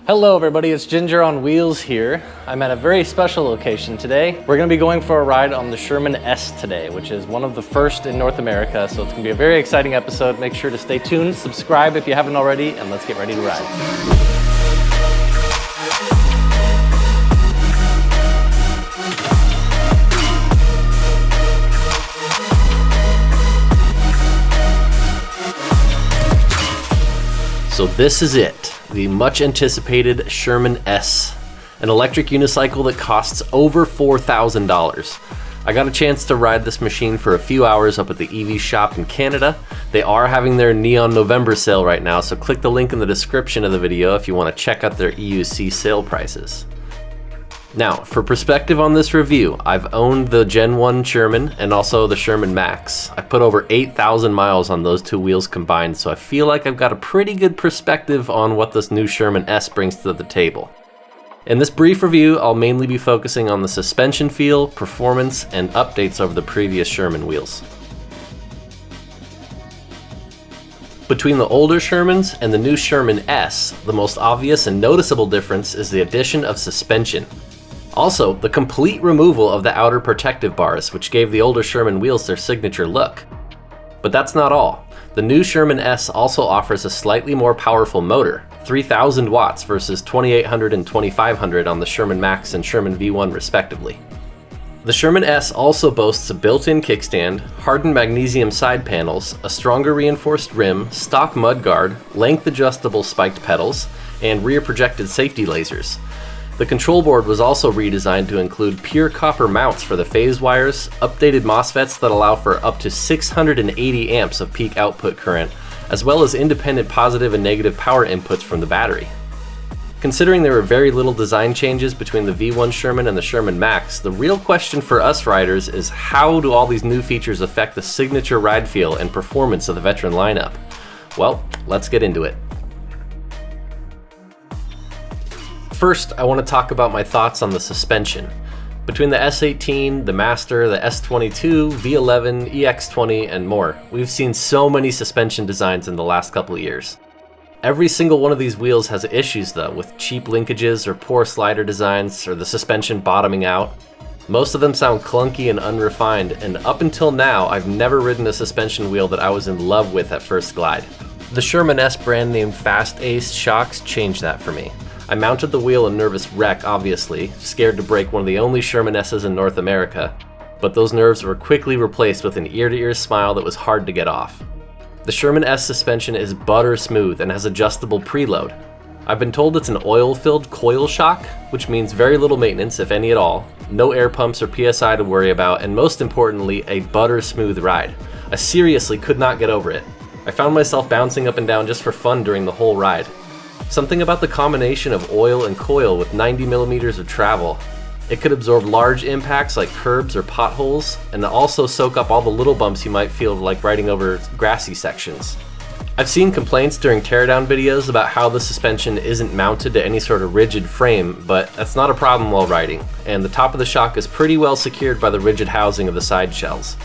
Hello everybody, it's Ginger on Wheels here. I'm at a very special location today. We're gonna be going for a ride on the Sherman S today, which is one of the first in North America, so it's gonna be a very exciting episode. Make sure to stay tuned, subscribe if you haven't already, and let's get ready to ride. So this is it, the much anticipated Sherman S, an electric unicycle that costs over $4,000. I got a chance to ride this machine for a few hours up at the Eevees shop in Canada. They are having their Neon November sale right now, so click the link in the description of the video if you want to check out their EUC sale prices. Now, for perspective on this review, I've owned the Gen 1 Sherman and also the Sherman Max. I put over 8,000 miles on those two wheels combined, so I feel like I've got a pretty good perspective on what this new Sherman S brings to the table. In this brief review, I'll mainly be focusing on the suspension feel, performance, and updates over the previous Sherman wheels. Between the older Shermans and the new Sherman S, the most obvious and noticeable difference is the addition of suspension. Also, the complete removal of the outer protective bars, which gave the older Sherman wheels their signature look. But that's not all. The new Sherman S also offers a slightly more powerful motor, 3,000 watts versus 2,800 and 2,500 on the Sherman Max and Sherman V1 respectively. The Sherman S also boasts a built-in kickstand, hardened magnesium side panels, a stronger reinforced rim, stock mudguard, length adjustable spiked pedals, and rear projected safety lasers. The control board was also redesigned to include pure copper mounts for the phase wires, updated MOSFETs that allow for up to 680 amps of peak output current, as well as independent positive and negative power inputs from the battery. Considering there were very little design changes between the V1 Sherman and the Sherman Max, the real question for us riders is how do all these new features affect the signature ride feel and performance of the veteran lineup? Well, let's get into it. First, I want to talk about my thoughts on the suspension. Between the S18, the Master, the S22, V11, EX20, and more, we've seen so many suspension designs in the last couple of years. Every single one of these wheels has issues though, with cheap linkages or poor slider designs or the suspension bottoming out. Most of them sound clunky and unrefined, and up until now, I've never ridden a suspension wheel that I was in love with at first glide. The Sherman S brand name Fast Ace shocks changed that for me. I mounted the wheel a nervous wreck, obviously, scared to break one of the only Sherman S's in North America, but those nerves were quickly replaced with an ear-to-ear smile that was hard to get off. The Sherman S suspension is butter smooth and has adjustable preload. I've been told it's an oil-filled coil shock, which means very little maintenance, if any at all, no air pumps or PSI to worry about, and most importantly, a butter smooth ride. I seriously could not get over it. I found myself bouncing up and down just for fun during the whole ride. Something about the combination of oil and coil with 90 millimeters of travel. It could absorb large impacts like curbs or potholes, and also soak up all the little bumps you might feel like riding over grassy sections. I've seen complaints during teardown videos about how the suspension isn't mounted to any sort of rigid frame, but that's not a problem while riding, and the top of the shock is pretty well secured by the rigid housing of the side shells.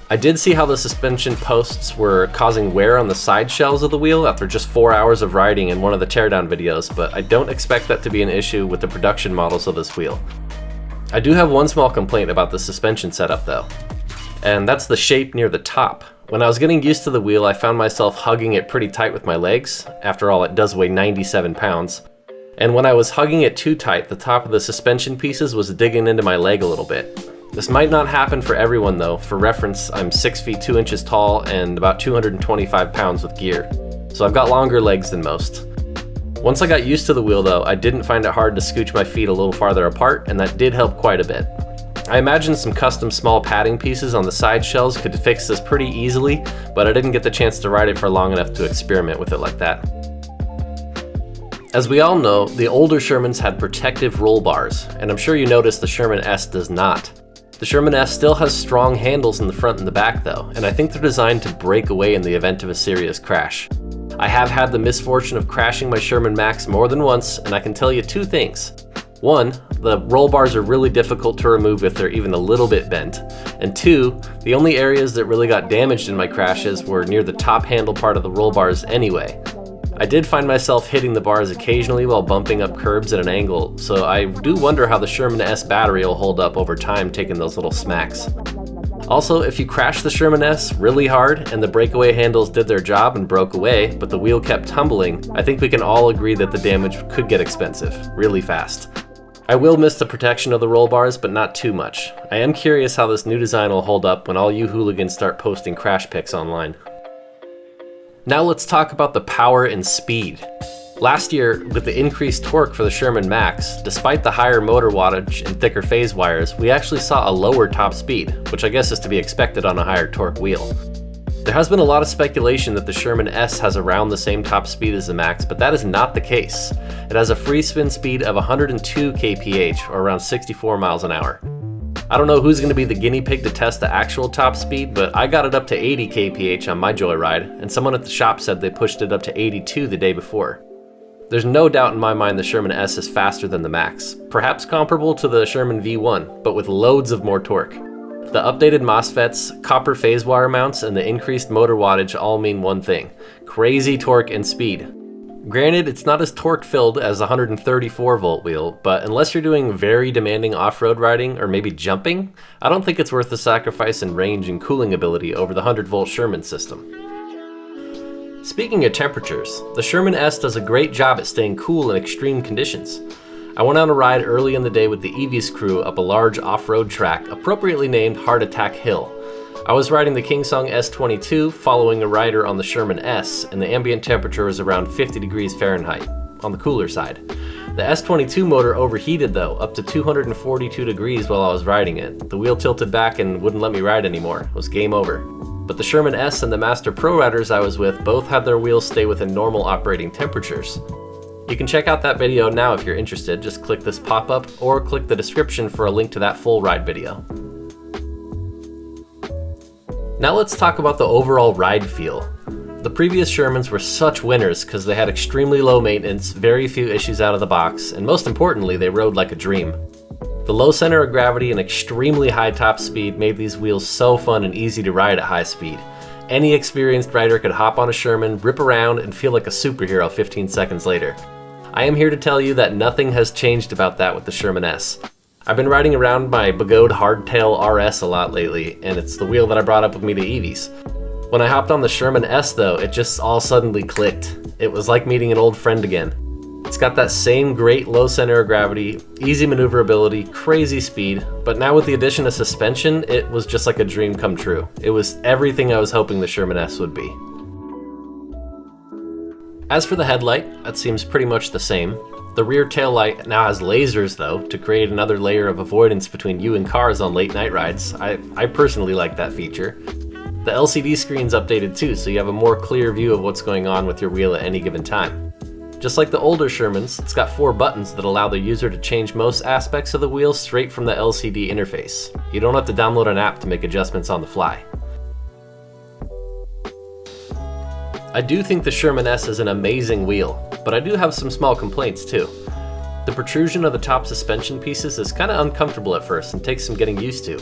I did see how the suspension posts were causing wear on the side shells of the wheel after just 4 hours of riding in one of the teardown videos, but I don't expect that to be an issue with the production models of this wheel. I do have one small complaint about the suspension setup though, and that's the shape near the top. When I was getting used to the wheel, I found myself hugging it pretty tight with my legs. After all, it does weigh 97 pounds. And when I was hugging it too tight, the top of the suspension pieces was digging into my leg a little bit. This might not happen for everyone though. For reference, I'm 6 feet 2 inches tall and about 225 pounds with gear, so I've got longer legs than most. Once I got used to the wheel though, I didn't find it hard to scooch my feet a little farther apart, and that did help quite a bit. I imagine some custom small padding pieces on the side shells could fix this pretty easily, but I didn't get the chance to ride it for long enough to experiment with it like that. As we all know, the older Shermans had protective roll bars, and I'm sure you noticed the Sherman S does not. The Sherman S still has strong handles in the front and the back though, and I think they're designed to break away in the event of a serious crash. I have had the misfortune of crashing my Sherman Max more than once, and I can tell you two things. One, the roll bars are really difficult to remove if they're even a little bit bent. And two, the only areas that really got damaged in my crashes were near the top handle part of the roll bars anyway. I did find myself hitting the bars occasionally while bumping up curbs at an angle, so I do wonder how the Sherman S battery will hold up over time taking those little smacks. Also, if you crash the Sherman S really hard and the breakaway handles did their job and broke away, but the wheel kept tumbling, I think we can all agree that the damage could get expensive, really fast. I will miss the protection of the roll bars, but not too much. I am curious how this new design will hold up when all you hooligans start posting crash pics online. Now let's talk about the power and speed. Last year, with the increased torque for the Sherman Max, despite the higher motor wattage and thicker phase wires, we actually saw a lower top speed, which I guess is to be expected on a higher torque wheel. There has been a lot of speculation that the Sherman S has around the same top speed as the Max, but that is not the case. It has a free spin speed of 102 kph, or around 64 miles an hour. I don't know who's going to be the guinea pig to test the actual top speed, but I got it up to 80 kph on my joyride, and someone at the shop said they pushed it up to 82 the day before. There's no doubt in my mind the Sherman S is faster than the Max, perhaps comparable to the Sherman V1, but with loads of more torque. The updated MOSFETs, copper phase wire mounts, and the increased motor wattage all mean one thing: crazy torque and speed. Granted, it's not as torque-filled as a 134 volt wheel, but unless you're doing very demanding off-road riding or maybe jumping, I don't think it's worth the sacrifice in range and cooling ability over the 100 volt Sherman system. Speaking of temperatures, the Sherman S does a great job at staying cool in extreme conditions. I went on a ride early in the day with the Eevees crew up a large off-road track appropriately named Heart Attack Hill. I was riding the Kingsong S22 following a rider on the Sherman S, and the ambient temperature was around 50 degrees Fahrenheit, on the cooler side. The S22 motor overheated though, up to 242 degrees while I was riding it. The wheel tilted back and wouldn't let me ride anymore. It was game over. But the Sherman S and the Master Pro riders I was with both had their wheels stay within normal operating temperatures. You can check out that video now if you're interested. Just click this pop-up or click the description for a link to that full ride video. Now let's talk about the overall ride feel. The previous Shermans were such winners because they had extremely low maintenance, very few issues out of the box, and most importantly, they rode like a dream. The low center of gravity and extremely high top speed made these wheels so fun and easy to ride at high speed. Any experienced rider could hop on a Sherman, rip around, and feel like a superhero 15 seconds later. I am here to tell you that nothing has changed about that with the Sherman S. I've been riding around my Begode Hardtail RS a lot lately, and it's the wheel that I brought up with me to Eevees. When I hopped on the Sherman S though, it just all suddenly clicked. It was like meeting an old friend again. It's got that same great low center of gravity, easy maneuverability, crazy speed, but now with the addition of suspension, it was just like a dream come true. It was everything I was hoping the Sherman S would be. As for the headlight, that seems pretty much the same. The rear taillight now has lasers though, to create another layer of avoidance between you and cars on late night rides. I personally like that feature. The LCD screen's updated too, so you have a more clear view of what's going on with your wheel at any given time. Just like the older Shermans, it's got 4 buttons that allow the user to change most aspects of the wheel straight from the LCD interface. You don't have to download an app to make adjustments on the fly. I do think the Sherman S is an amazing wheel, but I do have some small complaints too. The protrusion of the top suspension pieces is kind of uncomfortable at first and takes some getting used to.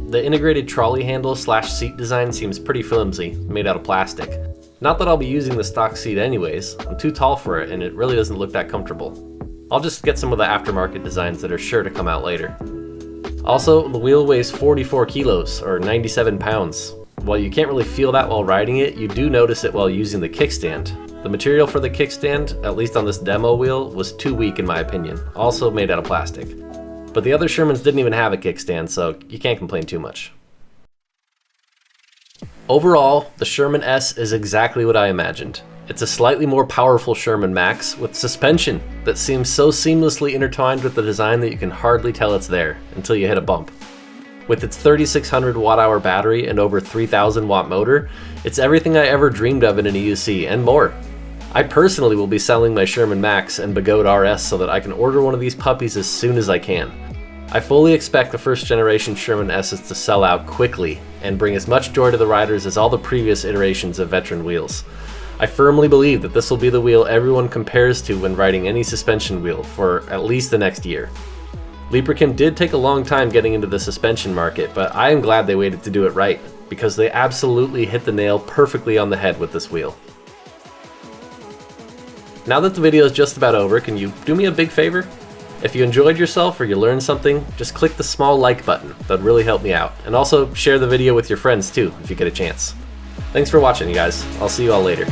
The integrated trolley handle / seat design seems pretty flimsy, made out of plastic. Not that I'll be using the stock seat anyways, I'm too tall for it and it really doesn't look that comfortable. I'll just get some of the aftermarket designs that are sure to come out later. Also, the wheel weighs 44 kilos, or 97 pounds. While you can't really feel that while riding it, you do notice it while using the kickstand. The material for the kickstand, at least on this demo wheel, was too weak in my opinion, also made out of plastic. But the other Shermans didn't even have a kickstand, so you can't complain too much. Overall, the Sherman S is exactly what I imagined. It's a slightly more powerful Sherman Max with suspension that seems so seamlessly intertwined with the design that you can hardly tell it's there until you hit a bump. With its 3600 watt-hour battery and over 3000 watt motor, it's everything I ever dreamed of in an EUC and more. I personally will be selling my Sherman Max and Begode RS so that I can order one of these puppies as soon as I can. I fully expect the first generation Sherman S's to sell out quickly and bring as much joy to the riders as all the previous iterations of veteran wheels. I firmly believe that this will be the wheel everyone compares to when riding any suspension wheel for at least the next year. Liebherr did take a long time getting into the suspension market, but I am glad they waited to do it right, because they absolutely hit the nail perfectly on the head with this wheel. Now that the video is just about over, can you do me a big favor? If you enjoyed yourself or you learned something, just click the small like button. That'd really help me out. And also share the video with your friends too, if you get a chance. Thanks for watching, you guys. I'll see you all later.